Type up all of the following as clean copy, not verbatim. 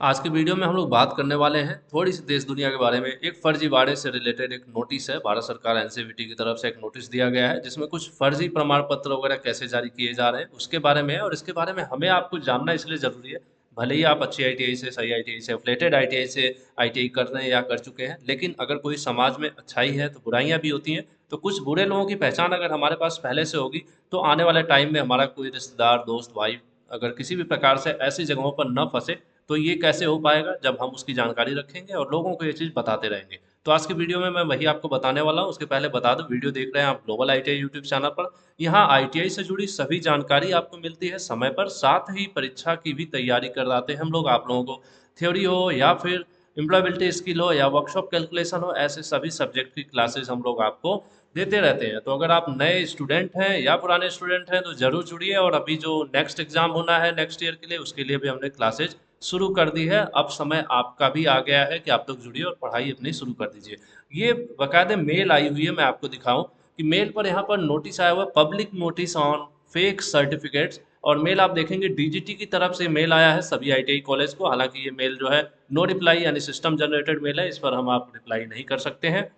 आज की वीडियो में हम लोग बात करने वाले हैं थोड़ी सी देश दुनिया के बारे में। एक फर्जीवाड़े से रिलेटेड एक नोटिस है, भारत सरकार एनसीवीटी की तरफ से एक नोटिस दिया गया है जिसमें कुछ फर्जी प्रमाण पत्र वगैरह कैसे जारी किए जा रहे हैं उसके बारे में है। और इसके बारे में हमें आपको जानना इसलिए ज़रूरी है, भले ही आप अच्छी आईटीआई से, सही आईटीआई से, एफिलिएटेड आईटीआई से आईटीआई कर रहे हैं या कर चुके हैं, लेकिन अगर कोई समाज में अच्छाई है तो बुराइयां भी होती हैं। तो कुछ बुरे लोगों की पहचान अगर हमारे पास पहले से होगी तो आने वाले टाइम में हमारा कोई रिश्तेदार, दोस्त, भाई अगर किसी भी प्रकार से ऐसी जगहों पर न फंसे तो ये कैसे हो पाएगा जब हम उसकी जानकारी रखेंगे और लोगों को ये चीज़ बताते रहेंगे। तो आज की वीडियो में मैं वही आपको बताने वाला हूँ। उसके पहले बता दूं, वीडियो देख रहे हैं आप ग्लोबल आईटीआई यूट्यूब चैनल पर। यहाँ आईटीआई से जुड़ी सभी जानकारी आपको मिलती है समय पर, साथ ही परीक्षा की भी तैयारी करवाते हैं हम लोग आप लोगों को। थ्योरी हो या फिर एम्प्लॉयबिलिटी स्किल हो या वर्कशॉप कैलकुलेशन हो, ऐसे सभी सब्जेक्ट की क्लासेस हम लोग आपको देते रहते हैं। तो अगर आप नए स्टूडेंट हैं या पुराने स्टूडेंट हैं तो ज़रूर जुड़िए। और अभी जो नेक्स्ट एग्ज़ाम होना है नेक्स्ट ईयर के लिए, उसके लिए भी हमने क्लासेज शुरू कर दी है। अब समय आपका भी आ गया है कि आप लोग जुड़िए और पढ़ाई अपनी शुरू कर दीजिए। ये बाकायदे मेल आई हुई है, मैं आपको दिखाऊं कि मेल पर यहाँ पर नोटिस आया हुआ है, public notice on fake certificates. और मेल आप देखेंगे डीजीटी की तरफ से मेल आया है सभी आईटीआई कॉलेज को। हालांकि ये मेल जो है नो रिप्लाई यानी सिस्टम जनरेटेड मेल है, इस पर हम आप रिप्लाई नहीं कर सकते हैं।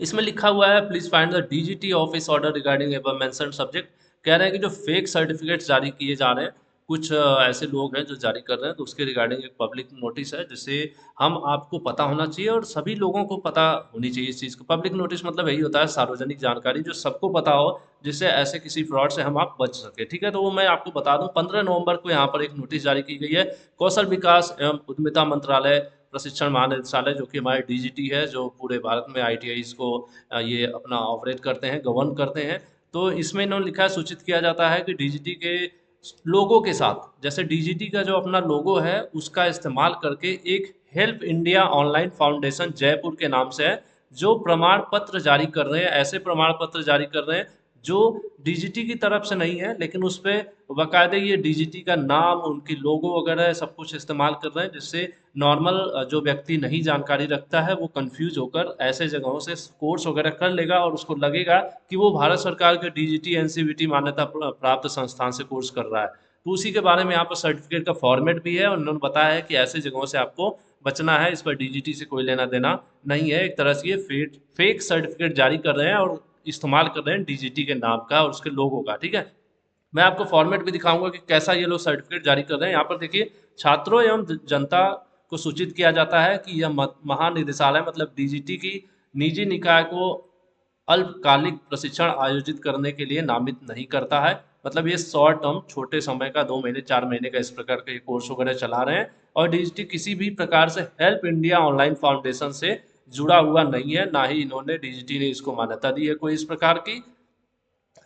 इसमें लिखा हुआ है please find the DGT office order regarding above mentioned subject. कह रहे हैं कि जो फेक सर्टिफिकेट जारी किए जा रहे हैं, कुछ ऐसे लोग हैं जो जारी कर रहे हैं, तो उसके रिगार्डिंग एक पब्लिक नोटिस है जिसे हम आपको पता होना चाहिए और सभी लोगों को पता होनी चाहिए इस चीज़ को। पब्लिक नोटिस मतलब यही होता है सार्वजनिक जानकारी जो सबको पता हो, जिससे ऐसे किसी फ्रॉड से हम आप बच सके। ठीक है, तो वो मैं आपको बता दूं, 15 नवंबर को यहाँ पर एक नोटिस जारी की गई है। कौशल विकास एवं उद्यमिता मंत्रालय प्रशिक्षण महानिदेशालय, जो कि हमारे डीजीटी है, जो पूरे भारत में आईटीआईज को ये अपना ऑपरेट करते हैं, गवर्न करते हैं। तो इसमें इन्होंने लिखा है, सूचित किया जाता है कि डीजीटी के लोगों के साथ, जैसे डीजीटी का जो अपना लोगो है उसका इस्तेमाल करके एक help India online foundation Jaipur के नाम से है, जो प्रमाण पत्र जारी कर रहे हैं, ऐसे प्रमाण पत्र जारी कर रहे हैं जो डीजीटी की तरफ से नहीं है, लेकिन उस पर बाकायदे ये डीजीटी का नाम, उनकी लोगो वगैरह सब कुछ इस्तेमाल कर रहे हैं, जिससे नॉर्मल जो व्यक्ति नहीं जानकारी रखता है वो कंफ्यूज होकर ऐसे जगहों से कोर्स वगैरह कर लेगा और उसको लगेगा कि वो भारत सरकार के डीजीटी एनसीवीटी मान्यता प्राप्त संस्थान से कोर्स कर रहा है। तो उसी के बारे में यहाँ पर सर्टिफिकेट का फॉर्मेट भी है और उन्होंने बताया है कि ऐसे जगहों से आपको बचना है, इस पर डीजीटी से कोई लेना देना नहीं है। एक तरह से ये फेक सर्टिफिकेट जारी कर रहे हैं और इस्तेमाल कर रहे हैं डीजीटी के नाम का और उसके लोगों का। ठीक है, मैं आपको फॉर्मेट भी दिखाऊंगा कि कैसा ये लोग सर्टिफिकेट जारी कर रहे हैं। यहाँ पर देखिए, छात्रों एवं जनता को सूचित किया जाता है कि यह महानिदेशालय मतलब डीजीटी की निजी निकाय को अल्पकालिक प्रशिक्षण आयोजित करने के लिए नामित नहीं करता है। मतलब ये शॉर्ट टर्म, छोटे समय का, 2 महीने 4 महीने का इस प्रकार के कोर्स वगैरह चला रहे हैं। और डीजीटी किसी भी प्रकार से हेल्प इंडिया ऑनलाइन फाउंडेशन से जुड़ा हुआ नहीं है, ना ही इन्होंने, डीजीटी ने इसको मान्यता दी है कोई इस प्रकार की।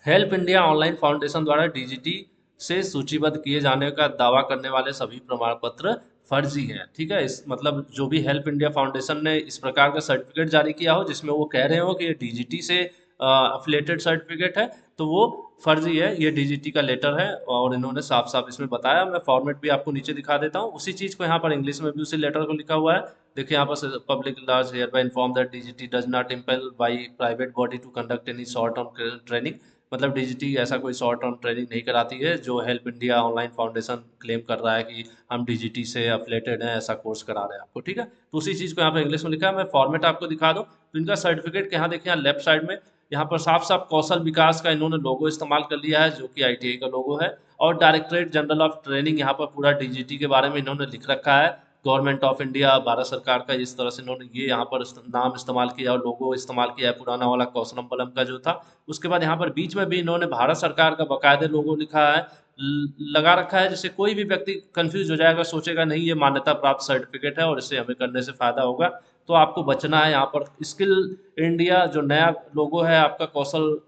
हेल्प इंडिया ऑनलाइन फाउंडेशन द्वारा डीजीटी से सूचीबद्ध किए जाने का दावा करने वाले सभी प्रमाण पत्र फर्जी हैं। ठीक है, इस मतलब जो भी हेल्प इंडिया फाउंडेशन ने इस प्रकार का सर्टिफिकेट जारी किया हो जिसमें वो कह रहे हो कि ये डीजीटी से अफिलेटेड सर्टिफिकेट है, तो वो फर्जी है, ये डीजीटी का लेटर है। और इन्होंने साफ साफ इसमें बताया। मैं फॉर्मेट भी आपको नीचे दिखा देता हूँ उसी चीज़ को, यहाँ पर इंग्लिश में भी उसी लेटर को लिखा हुआ है। देखिए यहाँ पर, public large hereby inform that DGT does not empanel by private body to conduct any short term training. मतलब डीजीटी ऐसा कोई शॉर्ट टर्म ट्रेनिंग नहीं कराती है जो help India online foundation claim कर रहा है कि हम डीजीटी से अफिलेटेड हैं, ऐसा कोर्स करा रहे हैं आपको। ठीक है, तो उसी चीज़ को यहाँ पर इंग्लिश में लिखा है। मैं फॉर्मेट आपको दिखा दूँ तो इनका सर्टिफिकेट के यहाँ देखिए, यहाँ लेफ्ट साइड में यहाँ पर साफ साफ कौशल विकास का इन्होंने लोगो इस्तेमाल कर लिया है, जो कि आईटीआई का लोगो है। और डायरेक्टरेट जनरल ऑफ ट्रेनिंग, यहाँ पर पूरा डीजीटी के बारे में इन्होंने लिख रखा है। गवर्नमेंट ऑफ इंडिया, भारत सरकार का, इस तरह से इन्होंने ये यहाँ पर नाम इस्तेमाल किया और लोगो इस्तेमाल किया है, पुराना वाला कौशलम बलम का जो था। उसके बाद यहाँ पर बीच में भी इन्होंने भारत सरकार का बाकायदे लोगो लिखा है, लगा रखा है, जिससे कोई भी व्यक्ति कंफ्यूज हो जाएगा, सोचेगा नहीं ये मान्यता प्राप्त सर्टिफिकेट है और इससे हमें करने से फायदा होगा। तो आपको बचना है। यहाँ पर स्किल इंडिया जो नया लोगो है आपका, कौशल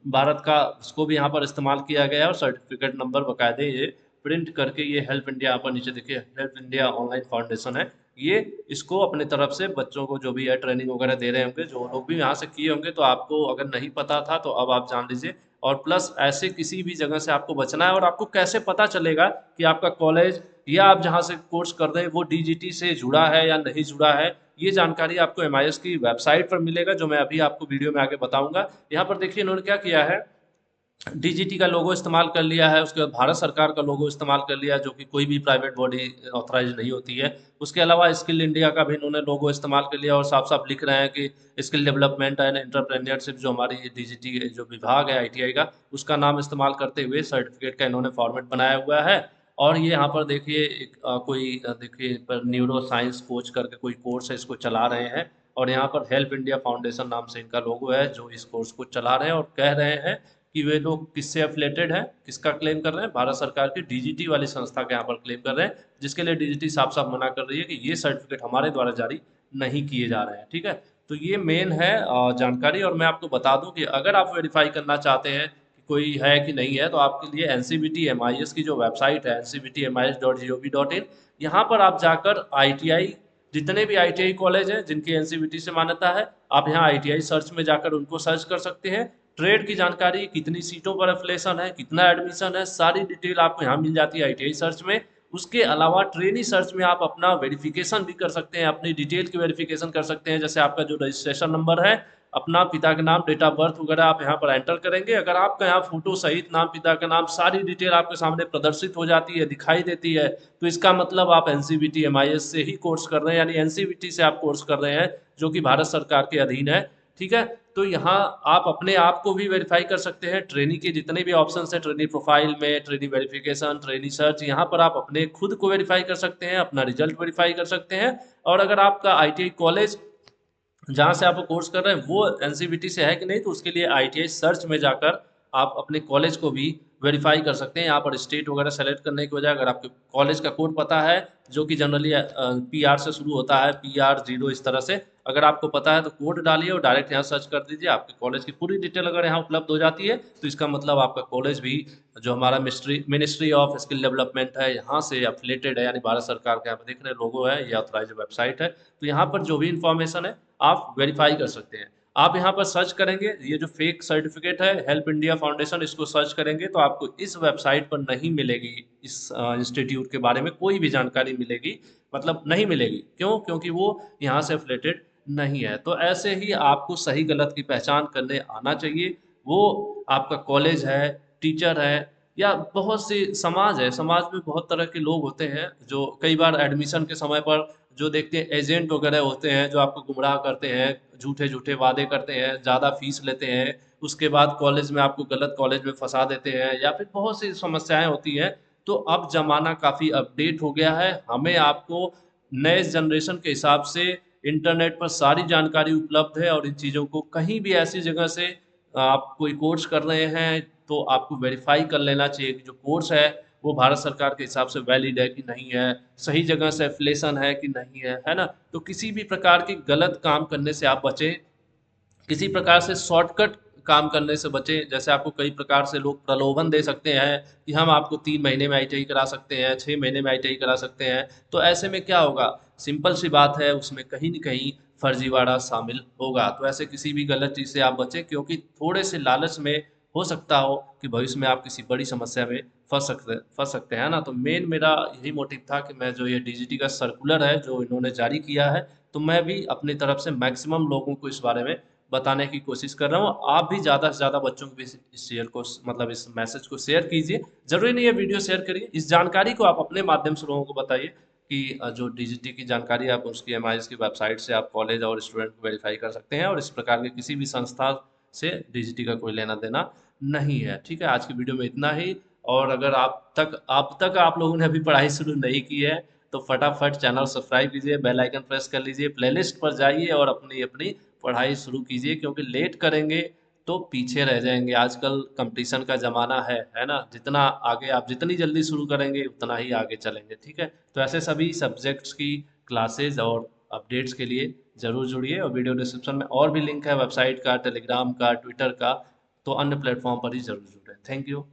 भारत का, उसको भी यहाँ पर इस्तेमाल किया गया है और सर्टिफिकेट नंबर बाकायदे ये प्रिंट करके, ये हेल्प इंडिया, यहाँ पर नीचे देखिए हेल्प इंडिया ऑनलाइन फाउंडेशन है, ये इसको अपने तरफ से बच्चों को जो भी है ट्रेनिंग वगैरह दे रहे होंगे, जो लोग भी यहाँ से किए होंगे। तो आपको अगर नहीं पता था तो अब आप जान लीजिए। और प्लस ऐसे किसी भी जगह से आपको बचना है। और आपको कैसे पता चलेगा कि आपका कॉलेज या आप जहाँ से कोर्स कर रहे हैं वो डीजीटी से जुड़ा है या नहीं जुड़ा है, ये जानकारी आपको एमआईएस की वेबसाइट पर मिलेगा, जो मैं अभी आपको वीडियो में आगे बताऊंगा। यहाँ पर देखिए इन्होंने क्या किया है, डीजीटी का लोगो इस्तेमाल कर लिया है, उसके बाद भारत सरकार का लोगो इस्तेमाल कर लिया है, जो कि कोई भी प्राइवेट बॉडी ऑथराइज नहीं होती है। उसके अलावा स्किल इंडिया का भी इन्होंने लोगो इस्तेमाल कर लिया और साफ साफ लिख रहे हैं कि स्किल डेवलपमेंट एंड एंटरप्रेन्योरशिप, जो हमारी डीजीटी जो विभाग है आईटीआई का, उसका नाम इस्तेमाल करते हुए सर्टिफिकेट का इन्होंने फॉर्मेट बनाया हुआ है। और ये यहाँ पर देखिए एक देखिए पर न्यूरो साइंस कोच करके कोई कोर्स है, इसको चला रहे हैं। और यहाँ पर हेल्प इंडिया फाउंडेशन नाम से इनका लोगो है, जो इस कोर्स को चला रहे हैं और कह रहे हैं कि वे लोग किससे एफिलेटेड हैं, किसका क्लेम कर रहे हैं, भारत सरकार की डीजीटी वाली संस्था के यहाँ पर क्लेम कर रहे हैं, जिसके लिए डीजीटी साफ साफ मना कर रही है कि ये सर्टिफिकेट हमारे द्वारा जारी नहीं किए जा रहे हैं। ठीक है, तो ये मेन है जानकारी। और मैं आपको बता दूं कि अगर आप वेरीफाई करना चाहते हैं कि कोई है कि नहीं है, तो आपके लिए एनसीवीटी एमआईएस की जो वेबसाइट है ncvtmis.gov.in, यहाँ पर आप जाकर आईटीआई, जितने भी आईटीआई कॉलेज हैं जिनकी एनसीवीटी से मान्यता है, आप यहाँ आईटीआई सर्च में जाकर उनको सर्च कर सकते हैं। ट्रेड की जानकारी, कितनी सीटों पर एफिलेशन है, कितना एडमिशन है, सारी डिटेल आपको यहाँ मिल जाती है आईटीआई सर्च में। उसके अलावा ट्रेनी सर्च में आप अपना वेरिफिकेशन भी कर सकते हैं, अपनी डिटेल की वेरिफिकेशन कर सकते हैं। जैसे आपका जो रजिस्ट्रेशन नंबर है, अपना पिता का नाम, डेट ऑफ बर्थ वगैरह आप यहाँ पर एंटर करेंगे। अगर आपका यहाँ फोटो सहित नाम, पिता का नाम, सारी डिटेल आपके सामने प्रदर्शित हो जाती है, दिखाई देती है, तो इसका मतलब आप एनसीवीटी एमआईएस से ही कोर्स कर रहे हैं, यानी एनसीवीटी से आप कोर्स कर रहे हैं, जो कि भारत सरकार के अधीन है। ठीक है, तो यहाँ आप अपने आप को भी वेरीफाई कर सकते हैं। ट्रेनी के जितने भी ऑप्शंस हैं, ट्रेनी प्रोफाइल में, ट्रेनी वेरिफिकेशन, ट्रेनी सर्च, यहाँ पर आप अपने खुद को वेरीफाई कर सकते हैं, अपना रिजल्ट वेरीफाई कर सकते हैं। और अगर आपका आईटीआई कॉलेज जहाँ से आप कोर्स कर रहे हैं वो एनसीवीटी से है कि नहीं, तो उसके लिए आईटीआई सर्च में जाकर आप अपने कॉलेज को भी वेरीफाई कर सकते हैं। यहाँ पर स्टेट वगैरह सेलेक्ट करने की बजाय अगर आपके कॉलेज का कोड पता है, जो कि जनरली पीआर से शुरू होता है, PR 0, इस तरह से अगर आपको पता है तो कोड डालिए और डायरेक्ट यहाँ सर्च कर दीजिए। आपके कॉलेज की पूरी डिटेल अगर यहाँ उपलब्ध हो जाती है, तो इसका मतलब आपका कॉलेज भी, जो हमारा मिनिस्ट्री ऑफ स्किल डेवलपमेंट है, यहाँ से एफिलेटेड है, यानी भारत सरकार का यहाँ पर देख रहे लोगो है, ये ऑथराइज वेबसाइट है। तो यहाँ पर जो भी इंफॉर्मेशन है आप वेरीफाई कर सकते हैं। आप यहाँ पर सर्च करेंगे, ये जो फेक सर्टिफिकेट है हेल्प इंडिया फाउंडेशन, इसको सर्च करेंगे तो आपको इस वेबसाइट पर नहीं मिलेगी, इस इंस्टीट्यूट के बारे में कोई भी जानकारी मिलेगी, मतलब नहीं मिलेगी। क्यों? क्योंकि वो यहाँ से एफिलेटेड नहीं है। तो ऐसे ही आपको सही गलत की पहचान करने आना चाहिए। वो आपका कॉलेज है, टीचर है, या बहुत सी समाज है, समाज में बहुत तरह के लोग होते हैं जो कई बार एडमिशन के समय पर जो देखते हैं एजेंट वगैरह होते हैं, जो आपको गुमराह करते हैं, झूठे झूठे वादे करते हैं, ज़्यादा फीस लेते हैं, उसके बाद कॉलेज में आपको गलत कॉलेज में फंसा देते हैं, या फिर बहुत सी समस्याएं होती हैं। तो अब ज़माना काफ़ी अपडेट हो गया है, हमें आपको नए जनरेशन के हिसाब से इंटरनेट पर सारी जानकारी उपलब्ध है। और इन चीज़ों को कहीं भी ऐसी जगह से आप कोई कोर्स कर रहे हैं तो आपको वेरीफाई कर लेना चाहिए कि जो कोर्स है वो भारत सरकार के हिसाब से वैलिड है कि नहीं है, सही जगह से एफिलिएशन है कि नहीं है ना। तो किसी भी प्रकार के गलत काम करने से आप बचें, किसी प्रकार से शॉर्टकट काम करने से बचें। जैसे आपको कई प्रकार से लोग प्रलोभन दे सकते हैं कि हम आपको 3 महीने में आईटीआई करा सकते हैं, 6 महीने में आईटीआई करा सकते हैं। तो ऐसे में क्या होगा, सिंपल सी बात है, उसमें कहीं न कहीं फर्जीवाड़ा शामिल होगा। तो ऐसे किसी भी गलत चीज़ से आप बचें, क्योंकि थोड़े से लालच में हो सकता हो कि भविष्य में आप किसी बड़ी समस्या में फंस सकते हैं ना। तो मेन मेरा यही मोटिव था कि मैं जो ये डीजीटी का सर्कुलर है जो इन्होंने जारी किया है, तो मैं भी अपनी तरफ से मैक्सिमम लोगों को इस बारे में बताने की कोशिश कर रहा हूँ। आप भी ज़्यादा से ज़्यादा बच्चों को भी इस शेयर को, मतलब इस मैसेज को शेयर कीजिए। ज़रूरी नहीं है वीडियो शेयर करिए, इस जानकारी को आप अपने माध्यम से लोगों को बताइए कि जो डीजीटी की जानकारी है आप उसकी एमआईएस की वेबसाइट से आप कॉलेज और स्टूडेंट को वेरीफाई कर सकते हैं, और इस प्रकार के किसी भी संस्था से डीजीटी का कोई लेना देना नहीं है। ठीक है, आज की वीडियो में इतना ही। और अगर आप लोगों ने अभी पढ़ाई शुरू नहीं की है, तो फटाफट चैनल सब्सक्राइब कीजिए, बेल आइकन प्रेस कर लीजिए, प्लेलिस्ट पर जाइए और अपनी अपनी पढ़ाई शुरू कीजिए, क्योंकि लेट करेंगे तो पीछे रह जाएंगे। आजकल कंपटीशन का ज़माना है ना। जितना आगे आप जितनी जल्दी शुरू करेंगे उतना ही आगे चलेंगे। ठीक है, तो ऐसे सभी सब्जेक्ट्स की क्लासेज और अपडेट्स के लिए ज़रूर जुड़िए। और वीडियो डिस्क्रिप्शन में और भी लिंक है वेबसाइट का, टेलीग्राम का, ट्विटर का, तो अन्य प्लेटफॉर्म पर ही ज़रूर जुड़ें। Thank you.